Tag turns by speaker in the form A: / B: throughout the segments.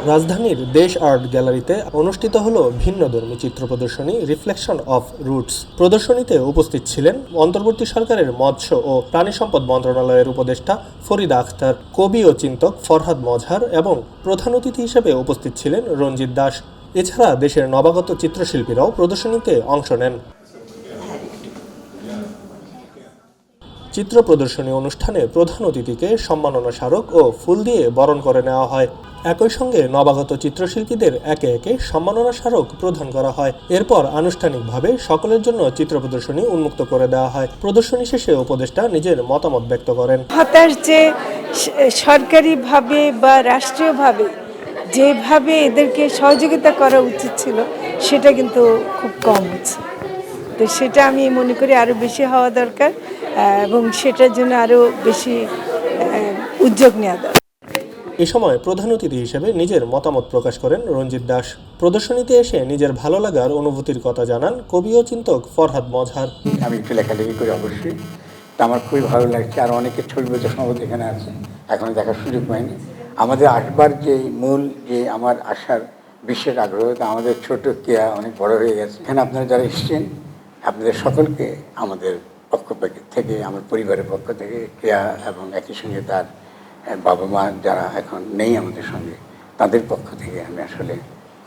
A: রাজধানীর দেশ আর্ট গ্যালারিতে অনুষ্ঠিত হলো ভিন্নধর্মী চিত্র প্রদর্শনী রিফ্লেকশন অফ রুটস। প্রদর্শনীতে উপস্থিত ছিলেন অন্তর্বর্তী সরকারের মৎস্য ও প্রাণী সম্পদ মন্ত্রণালয়ের উপদেষ্টা ফরিদা আখতার, কবি ও চিন্তক ফরহাদ মজহার এবং প্রধান অতিথি হিসেবে উপস্থিত ছিলেন রঞ্জিত দাস। এছাড়া দেশের নবাগত চিত্রশিল্পীরাও প্রদর্শনীতে অংশ নেন। চিত্র প্রদর্শনী অনুষ্ঠানে প্রধান অতিথিকে সম্মাননা স্মারক ও ফুল দিয়ে বরণ করে নেওয়া হয়। একই সঙ্গে নবাগত চিত্রশিল্পীদের একে একে সম্মাননা স্মারক প্রদান করা হয়। এরপর আনুষ্ঠানিকভাবে সকলের জন্য চিত্র প্রদর্শনী উন্মুক্ত করে দেওয়া হয়। প্রদর্শনী শেষে উপদেষ্টা নিজের মতামত ব্যক্ত করেন।
B: হতাশ যে সরকারিভাবে বা রাষ্ট্রীয়ভাবে যেভাবে এদেরকে সহযোগিতা করা উচিত ছিল সেটা কিন্তু খুব কম হচ্ছে। তো সেটা আমি মনে করি আরও বেশি হওয়া দরকার এবং সেটার জন্য আরও বেশি উদ্যোগ নেওয়া দরকার।
A: এ সময় প্রধান অতিথি হিসেবে নিজের মতামত প্রকাশ করেন রঞ্জিত দাস। প্রদর্শনীতে এসে নিজের ভালো লাগার অনুভূতির কথা জানান কবি ও চিন্তক ফরহাদ মজহার।
C: আমি একটু লেখালেখি করি অবশ্যই, তা আমার খুবই ভালো লাগছে। আর অনেকের ছবি সম্ভবত এখানে আছে, এখনো দেখার সুযোগ পাইনি। আমাদের আসবার যে মূল যে আমার আসার বিশেষ আগ্রহ, তা আমাদের ছোট কেয়া অনেক বড় হয়ে গেছে। এখানে আপনারা যারা এসছেন আপনাদের সকলকে আমাদের পক্ষ থেকে, আমার পরিবারের পক্ষ থেকে কেয়া এবং একই সঙ্গে তার বাবা মা যারা এখন নেই আমাদের সঙ্গে, তাদের পক্ষ থেকে আমি আসলে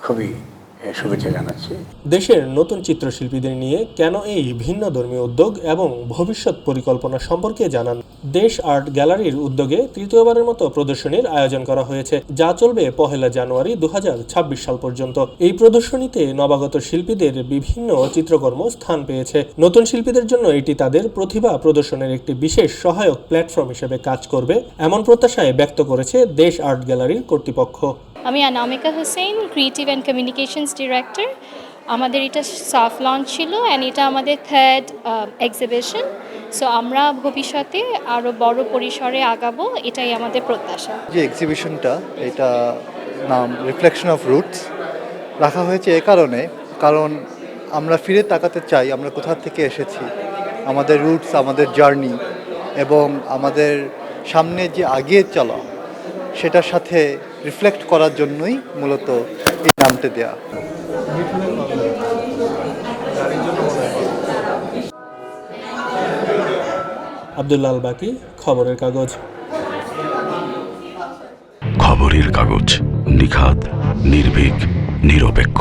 C: খুবই শুভেচ্ছা জানাচ্ছি।
A: দেশের নতুন চিত্রশিল্পীদের নিয়ে কেন এই ভিন্ন ধর্মীয় উদ্যোগ এবং ভবিষ্যৎ পরিকল্পনা সম্পর্কে জানান। দেশ আর্ট গ্যালারির উদ্যোগে তৃতীয়বারের মতো প্রদর্শনীর আয়োজন করা হয়েছে, যা চলবে 1 জানুয়ারি 2026 সাল পর্যন্ত। এই প্রদর্শনীতে নবাগত শিল্পীদের বিভিন্ন চিত্রকর্ম স্থান পেয়েছে। নতুন শিল্পীদের জন্য এটি তাদের প্রতিভা প্রদর্শনের একটি বিশেষ সহায়ক প্ল্যাটফর্ম হিসেবে কাজ করবে, এমন প্রত্যাশায় ব্যক্ত করেছে দেশ আর্ট গ্যালারির কর্তৃপক্ষ।
D: আমি Anamika Hossain, creative and communications director. আমাদের এটা সফট লঞ্চ ছিল অ্যান্ড এটা আমাদের 3rd এক্সিবিশন। সো আমরা ভবিষ্যতে আরও বড় পরিসরে আগাবো, এটাই আমাদের প্রত্যাশা।
E: যে এক্সিবিশনটা, এটা নাম রিফ্লেকশন অফ রুটস রাখা হয়েছে কারণ আমরা ফিরে তাকাতে চাই আমরা কোথা থেকে এসেছি, আমাদের রুটস, আমাদের জার্নি এবং আমাদের সামনে যে আগিয়ে চলা সেটার সাথে রিফ্লেক্ট করার জন্যই মূলত এই নামটা দেওয়া।
A: আব্দুল্লাহ আল বাকি, খবরের কাগজ।
F: খবরের কাগজ, নিখাত, নির্ভীক, নিরপেক্ষ।